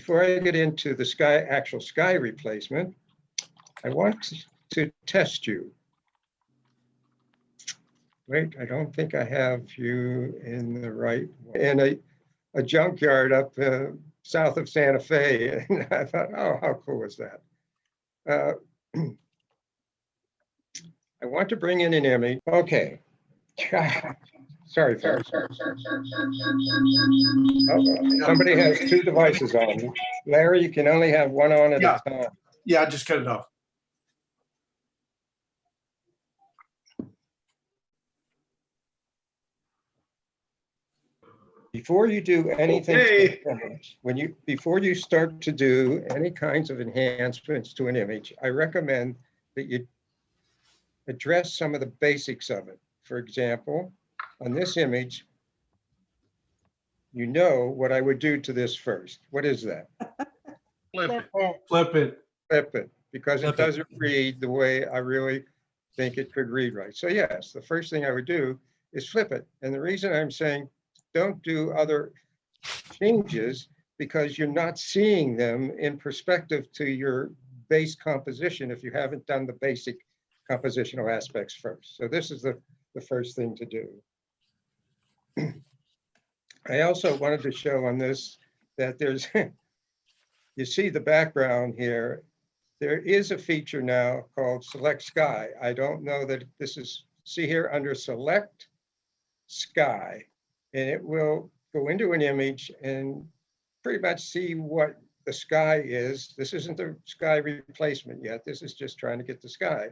before I get into the actual sky replacement, I want to test you. Wait, I don't think I have you in the right, in a junkyard up south of Santa Fe. And I thought, oh, how cool is that? I want to bring in an image. Okay. Sorry, folks. Oh, somebody has two devices on. Larry, you can only have one on at a time. Yeah, just cut it off. Before you do anything, Okay. before you start to do any kinds of enhancements to an image, I recommend that you address some of the basics of it. For example, on this image, you know what I would do to this first. What is that? Flip it. Flip it. Flip it, because Flip it it. doesn't read the way I really think it could read right. So yes, the first thing I would do is flip it. And the reason I'm saying don't do other changes because you're not seeing them in perspective to your base composition if you haven't done the basic compositional aspects first. So this is the first thing to do. I also wanted to show on this that there's, you see the background here. There is a feature now called Select Sky. I don't know that this is, see here under Select Sky, and it will go into an image and pretty much see what the sky is. This isn't the sky replacement yet. This is just trying to get the sky.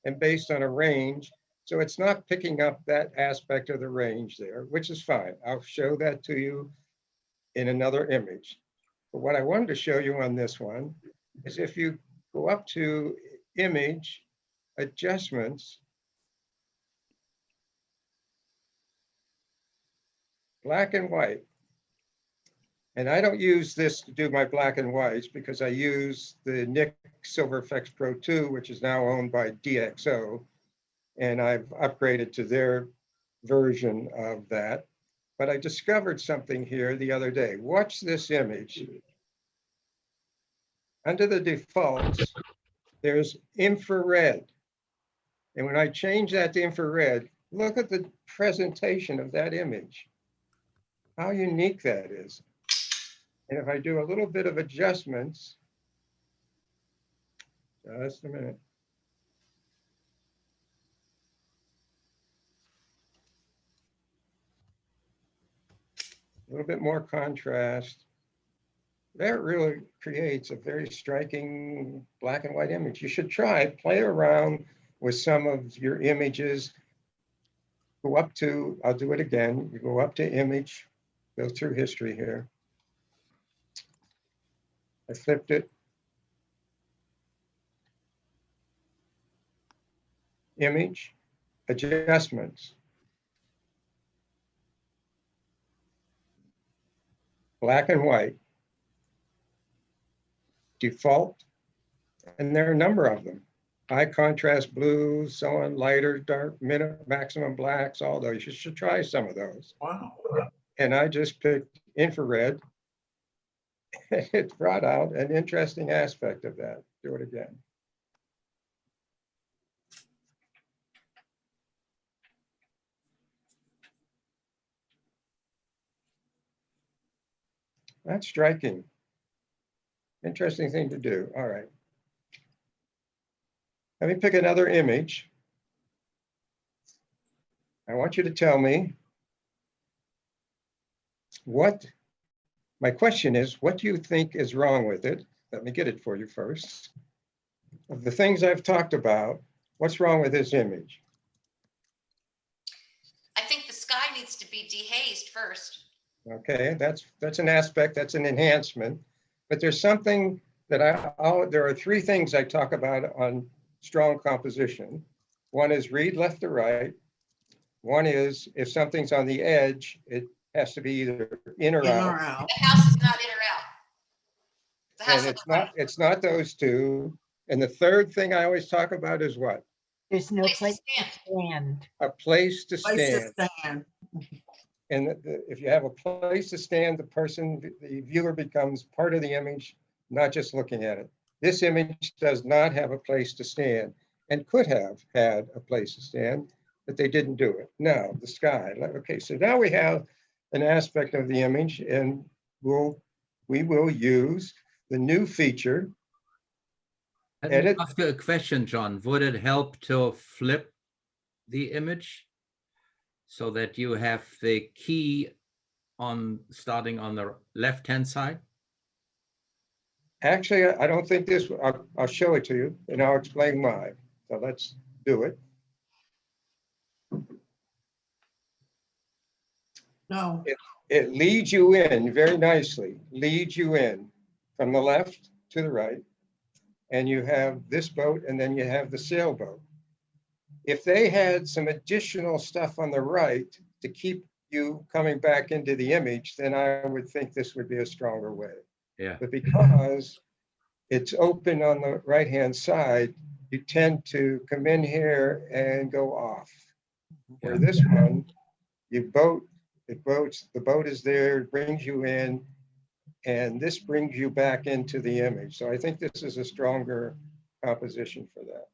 And based on a range, so it's not picking up that aspect of the range there, which is fine. I'll show that to you in another image. But what I wanted to show you on this one is if you go up to Image, Adjustments, black and white. And I don't use this to do my black and whites because I use the Nik Silver FX Pro 2, which is now owned by DxO. And I've upgraded to their version of that. But I discovered something here the other day. Watch this image. Under the defaults, there's infrared. And when I change that to infrared, look at the presentation of that image. How unique that is. And if I do a little bit of adjustments, just a minute. A little bit more contrast. That really creates a very striking black and white image. You should try, play around with some of your images. Go up to, I'll do it again. You go up to Image, go through history here. I flipped it. Image, Adjustments. Black and white. Default. And there are a number of them. High contrast blue, so on, lighter, dark, maximum blacks, all those. You should try some of those. Wow. And I just picked infrared. It brought out an interesting aspect of that. Do it again. That's striking. Interesting thing to do. All right. Let me pick another image. I want you to tell me what, my question is, what do you think is wrong with it? Let me get it for you first. Of the things I've talked about, what's wrong with this image? I think the sky needs to be dehazed first. Okay, that's an aspect, that's an enhancement. But there's something that there are three things I talk about on strong composition. One is read left to right. One is if something's on the edge, it has to be either in or out. The house is not in or out. The house And it's not those two. And the third thing I always talk about is what? There's no Place to place to stand. A place to Place to stand. stand. And if you have a place to stand, the viewer becomes part of the image, not just looking at it. This image does not have a place to stand and could have had a place to stand, but they didn't do it. Now, the sky. Okay, so now we have an aspect of the image, and we will use the new feature. Let me Edit. ask you a question, John. Would it help to flip the image so that you have the key on starting on the left-hand side? Actually, I don't think this, I'll show it to you and I'll explain why. So let's do it. No, It leads you in very nicely, leads you in from the left to the right. And you have this boat and then you have the sailboat. If they had some additional stuff on the right to keep you coming back into the image, then I would think this would be a stronger way. Yeah. But because it's open on the right-hand side, you tend to come in here and go off. Where this one, the boat is there, it brings you in, and this brings you back into the image. So I think this is a stronger composition for that.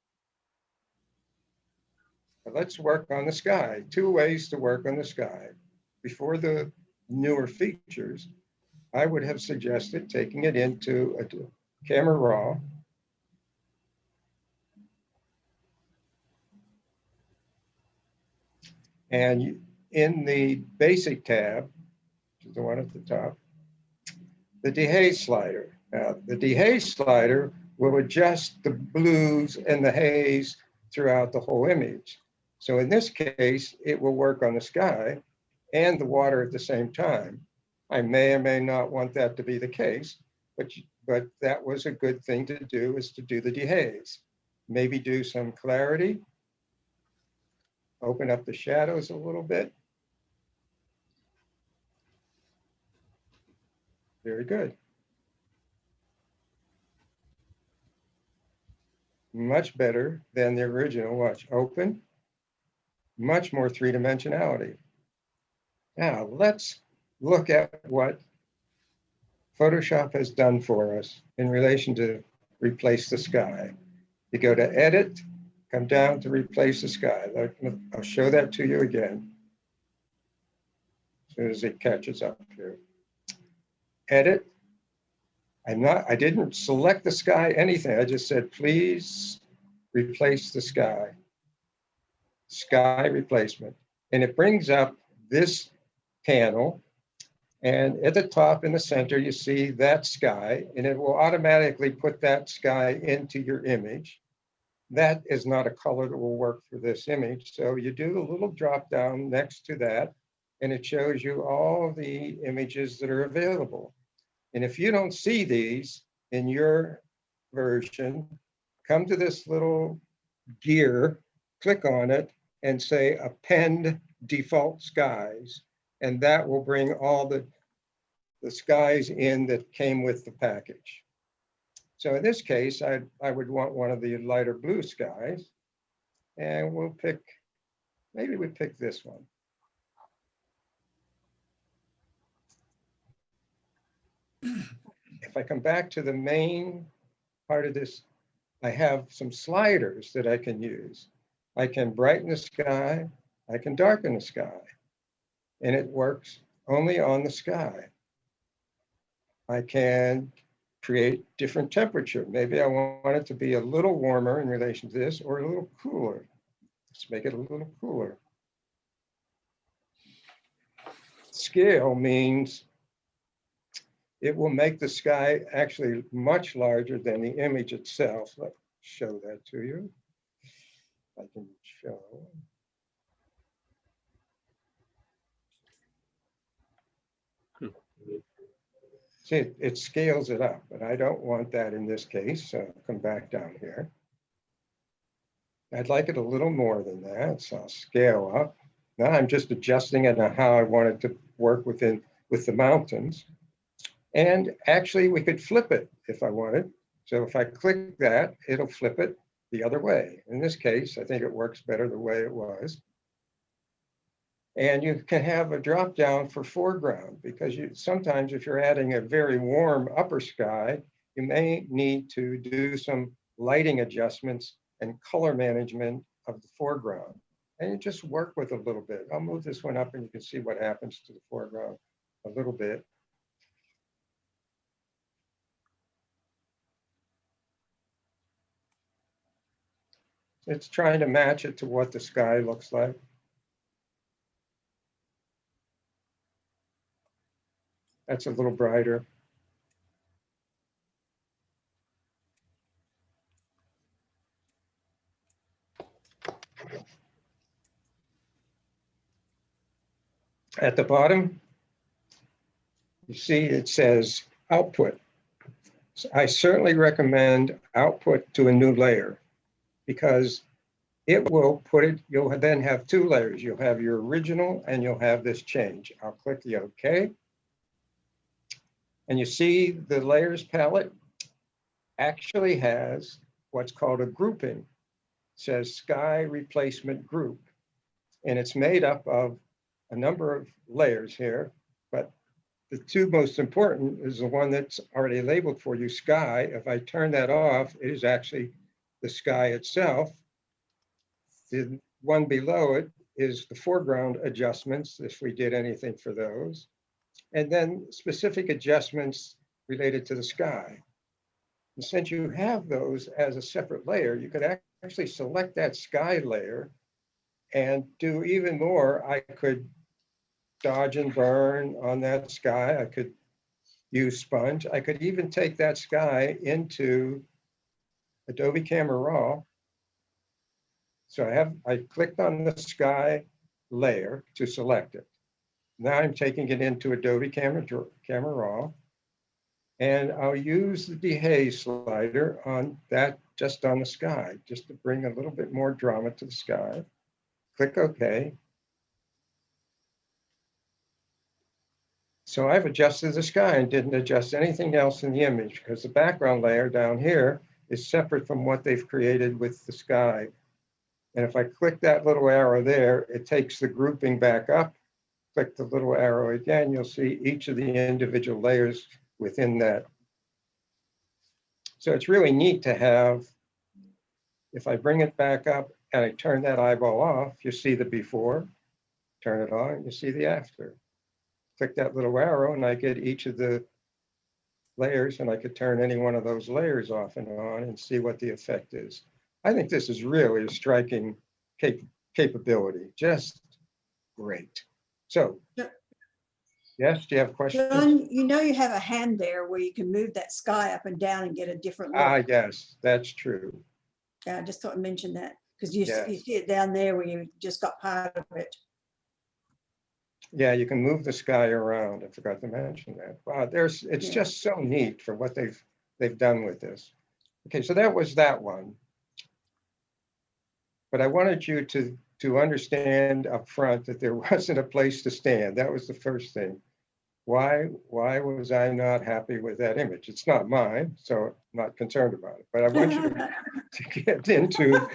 But let's work on the sky. 2 ways to work on the sky. Before the newer features, I would have suggested taking it into a camera raw. And in the basic tab, which is the one at the top, the dehaze slider. Now, the dehaze slider will adjust the blues and the haze throughout the whole image. So in this case, it will work on the sky and the water at the same time. I may or may not want that to be the case, but that was a good thing to do, is to do the dehaze. Maybe do some clarity, open up the shadows a little bit. Very good. Much better than the original. Watch, open, much more 3-dimensionality. Now let's look at what Photoshop has done for us in relation to replace the sky. You go to edit, come down to replace the sky. I'll show that to you again as soon as it catches up here. Edit. I didn't select the sky, anything. I just said, please replace the sky. Sky replacement. And it brings up this panel. And at the top in the center, you see that sky, and it will automatically put that sky into your image. That is not a color that will work for this image. So you do a little drop down next to that, and it shows you all the images that are available. And if you don't see these in your version, come to this little gear, click on it, and say append default skies. And that will bring all the skies in that came with the package. So in this case, I would want one of the lighter blue skies. And we'll pick, maybe we pick this one. If I come back to the main part of this, I have some sliders that I can use. I can brighten the sky, I can darken the sky, and it works only on the sky. I can create different temperature. Maybe I want it to be a little warmer in relation to this, or a little cooler. Let's make it a little cooler. Scale means it will make the sky actually much larger than the image itself. Let's show that to you. I can show. See, it scales it up, but I don't want that in this case, so I'll come back down here. I'd like it a little more than that, so I'll scale up. Now I'm just adjusting it on how I want it to work with the mountains. And actually, we could flip it if I wanted. So if I click that, it'll flip it the other way. In this case, I think it works better the way it was. And you can have a drop down for foreground because sometimes if you're adding a very warm upper sky, you may need to do some lighting adjustments and color management of the foreground. And you just work with a little bit. I'll move this one up and you can see what happens to the foreground a little bit. It's trying to match it to what the sky looks like. That's a little brighter. At the bottom, you see it says output. So I certainly recommend output to a new layer because it will put it, you'll then have two layers. You'll have your original and you'll have this change. I'll click the OK. And you see the layers palette actually has what's called a grouping. It says sky replacement group. And it's made up of a number of layers here, but the two most important is the one that's already labeled for you, sky. If I turn that off, it is actually the sky itself. The one below it is the foreground adjustments, if we did anything for those. And then specific adjustments related to the sky. And since you have those as a separate layer, you could actually select that sky layer and do even more. I could dodge and burn on that sky. I could use sponge. I could even take that sky into Adobe Camera Raw. So I clicked on the sky layer to select it. Now I'm taking it into Adobe Camera Raw, and I'll use the dehaze slider on that, just on the sky, just to bring a little bit more drama to the sky. Click OK. So I've adjusted the sky and didn't adjust anything else in the image because the background layer down here is separate from what they've created with the sky. And if I click that little arrow there, it takes the grouping back up. Click the little arrow again, you'll see each of the individual layers within that. So it's really neat to have, if I bring it back up and I turn that eyeball off, you see the before, turn it on, you see the after. Click that little arrow and I get each of the layers, and I could turn any one of those layers off and on and see what the effect is. I think this is really a striking capability, just great. So, yes, do you have questions? John, you know you have a hand there where you can move that sky up and down and get a different look. Yes, that's true. Yeah, I just thought I'd mention that because you Yes. see it down there where you just got part of it. Yeah, you can move the sky around. I forgot to mention that. Wow, it's just so neat for what they've done with this. Okay, so that was that one. But I wanted you to understand up front that there wasn't a place to stand. That was the first thing. Why was I not happy with that image? It's not mine, so I'm not concerned about it. But I want you to get into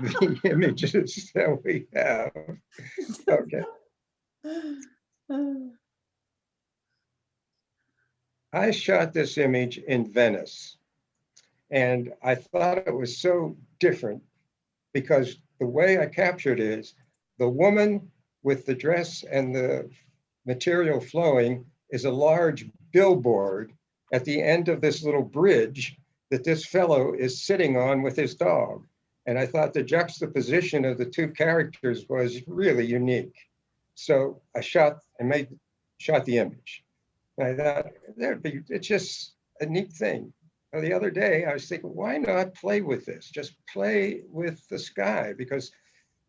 the images that we have. Okay. I shot this image in Venice, and I thought it was so different because the way I captured it is the woman with the dress and the material flowing is a large billboard at the end of this little bridge that this fellow is sitting on with his dog. And I thought the juxtaposition of the two characters was really unique. So I shot the image. And I thought, it's just a neat thing. The other day, I was thinking, why not play with this? Just play with the sky, because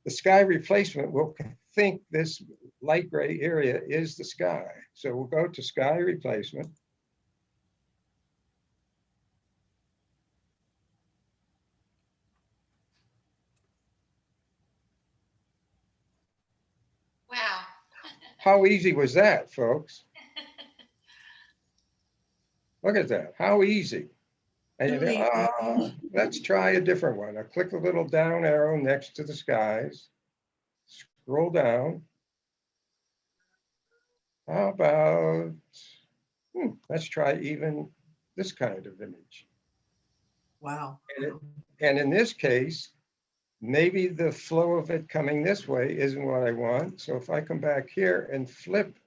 the sky replacement will think this light gray area is the sky. So we'll go to sky replacement. Wow. How easy was that, folks? Look at that, how easy. And you think, oh, let's try a different one. I click the little down arrow next to the skies, scroll down, How about, let's try even this kind of image. Wow. And in this case, maybe the flow of it coming this way isn't what I want. So if I come back here and flip,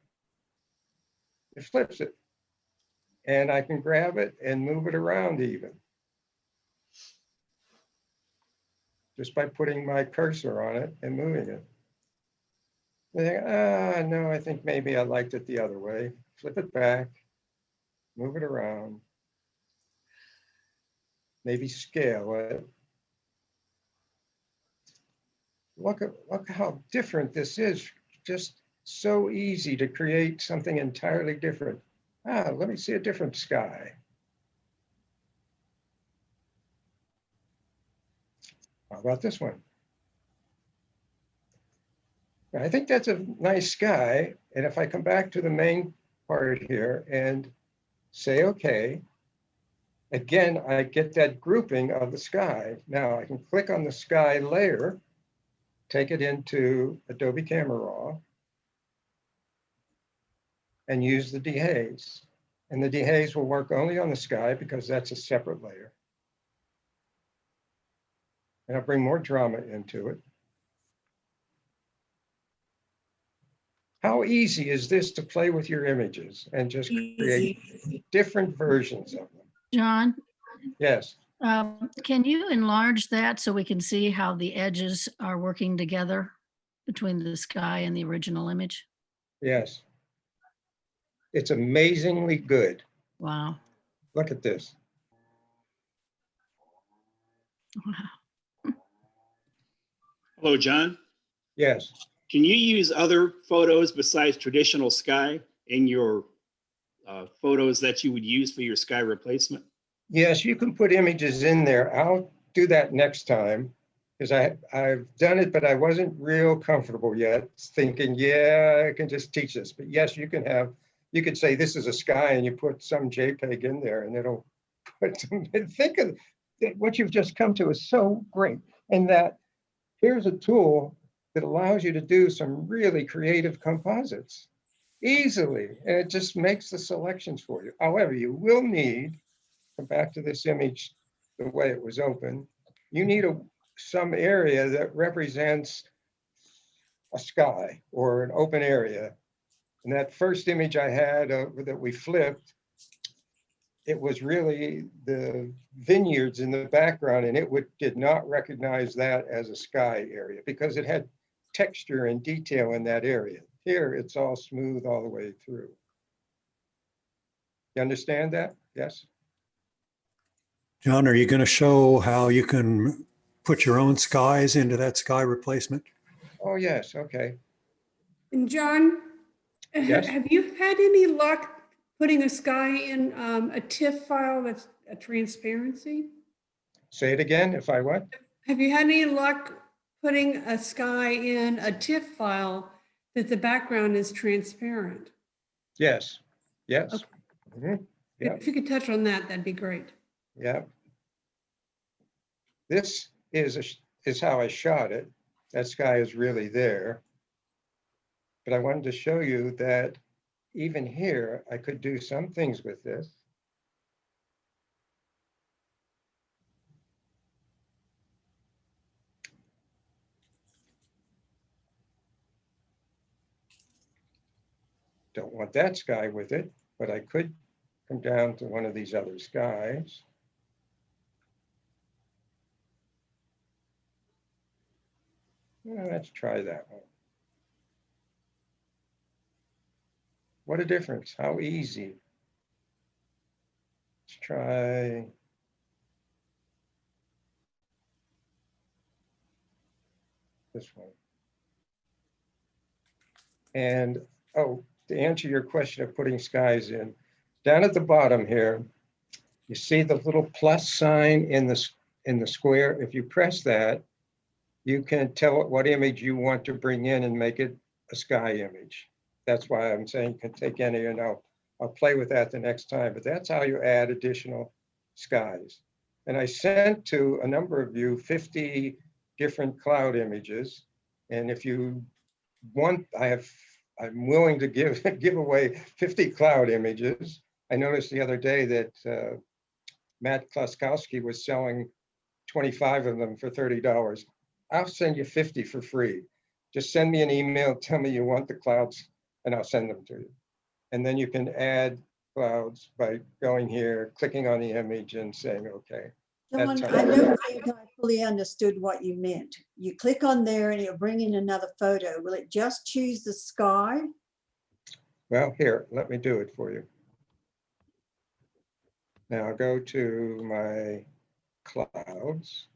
it flips it. And I can grab it and move it around even. Just by putting my cursor on it and moving it. I think, no, I think maybe I liked it the other way. Flip it back, move it around. Maybe scale it. Look how different this is. Just so easy to create something entirely different. Let me see a different sky. How about this one? I think that's a nice sky. And if I come back to the main part here and say, okay, again, I get that grouping of the sky. Now I can click on the sky layer, take it into Adobe Camera Raw, and use the dehaze. And the dehaze will work only on the sky because that's a separate layer. And I'll bring more drama into it. How easy is this to play with your images and just create different versions of them? John, Yes, can you enlarge that so we can see how the edges are working together between the sky and the original image? yes. It's amazingly good. Wow. Look at this. Wow. Hello, John. Yes, Can you use other photos besides traditional sky in your photos that you would use for your sky replacement? yes, you can put images in there. I'll do that next time because I've done it, but I wasn't real comfortable yet thinking, yeah, I can just teach this. But yes, you could say this is a sky and you put some JPEG in there and it'll put some, think of what you've just come to is so great. And that here's a tool that allows you to do some really creative composites easily. And it just makes the selections for you. However, you will need, come back to this image, the way it was open, you need some area that represents a sky or an open area. And that first image I had that we flipped, it was really the vineyards in the background, and it did not recognize that as a sky area because it had texture and detail in that area. Here, it's all smooth all the way through. You understand that? Yes? John, are you going to show how you can put your own skies into that sky replacement? Oh, yes, okay. And John, Yes? have you had any luck putting a sky in a TIFF file that's a transparency? Say it again, if I what? Have you had any luck putting a sky in a TIFF file that the background is transparent? Yes, yes. Okay. Mhm. Yeah. If you could touch on that, that'd be great. Yeah. This is how I shot it. That sky is really there. But I wanted to show you that even here, I could do some things with this. Don't want that sky with it, but I could come down to one of these other skies. Let's try that one. What a difference, how easy. Let's try. This one. And, oh, to answer your question of putting skies in, down at the bottom here, you see the little plus sign in the square. If you press that, you can tell it what image you want to bring in and make it a sky image. That's why I'm saying you can take any, and I'll play with that the next time, but that's how you add additional skies. And I sent to a number of you 50 different cloud images. And if you want, I have I'm willing to give, give away 50 cloud images. I noticed the other day that Matt Klaskowski was selling 25 of them for $30. I'll send you 50 for free. Just send me an email, tell me you want the clouds, and I'll send them to you. And then you can add clouds by going here, clicking on the image and saying, okay. John, That's I how- don't think I fully understood what you meant. You click on there and it'll bring in another photo. Will it just choose the sky? Well, here, let me do it for you. Now I'll go to my clouds.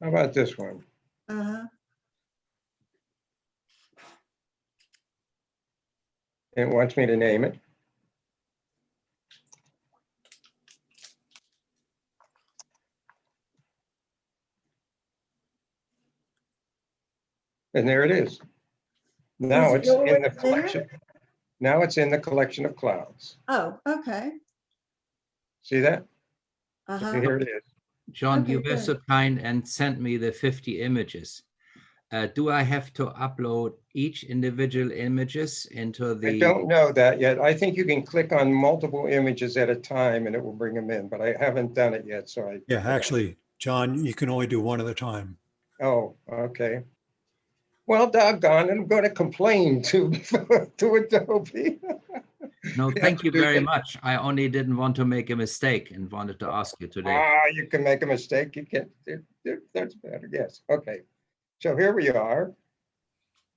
How about this one? Uh-huh. It wants me to name it. And there it is. Now Is it it's in the already there? collection. Now it's in the collection of clouds. Oh, okay. See that? Uh-huh. Here it is. John, you Okay, were good. so kind and sent me the 50 images. Do I have to upload each individual images into I the? don't know that yet. I think you can click on multiple images at a time and it will bring them in, but I haven't done it yet, so I. Yeah, actually, John, you can only do one at a time. Oh, okay. Well, doggone, I'm going to complain to Adobe. No, Yeah, thank you do very that. much. I only didn't want to make a mistake and wanted to ask you today. You can make a mistake. You can, that's better. Yes. Okay. So here we are.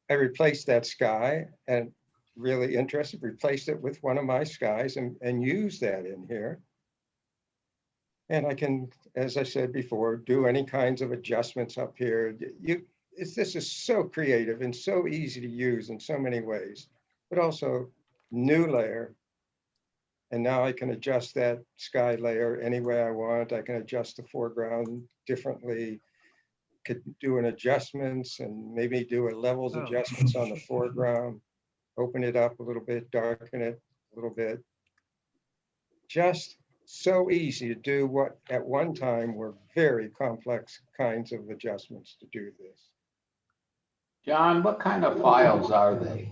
I replaced that sky and really interested, replaced it with one of my skies and use that in here. And I can, as I said before, do any kinds of adjustments up here. This is so creative and so easy to use in so many ways, but also new layer. And now I can adjust that sky layer any way I want. I can adjust the foreground differently. Could do an adjustments and maybe do a levels adjustments on the foreground. Open it up a little bit, darken it a little bit. Just so easy to do what at one time were very complex kinds of adjustments to do this. John, what kind of files are they?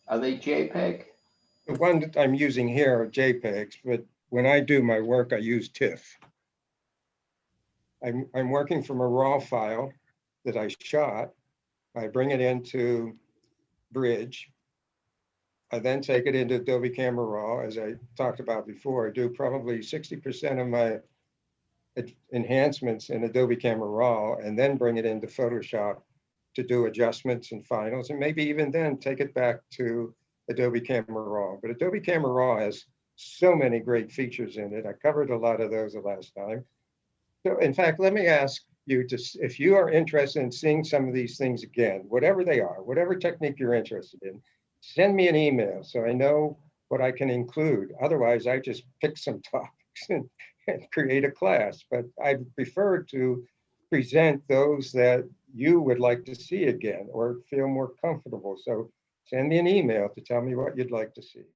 Are they JPEG? The one that I'm using here are JPEGs, but when I do my work, I use TIFF. I'm working from a raw file that I shot. I bring it into Bridge. I then take it into Adobe Camera Raw, as I talked about before. I do probably 60% of my enhancements in Adobe Camera Raw, and then bring it into Photoshop to do adjustments and finals, and maybe even then take it back to Adobe Camera Raw. But Adobe Camera Raw has so many great features in it. I covered a lot of those the last time. So in fact, let me ask you to, if you are interested in seeing some of these things again, whatever they are, whatever technique you're interested in, send me an email so I know what I can include. Otherwise, I just pick some topics and create a class. But I prefer to present those that you would like to see again or feel more comfortable. So send me an email to tell me what you'd like to see.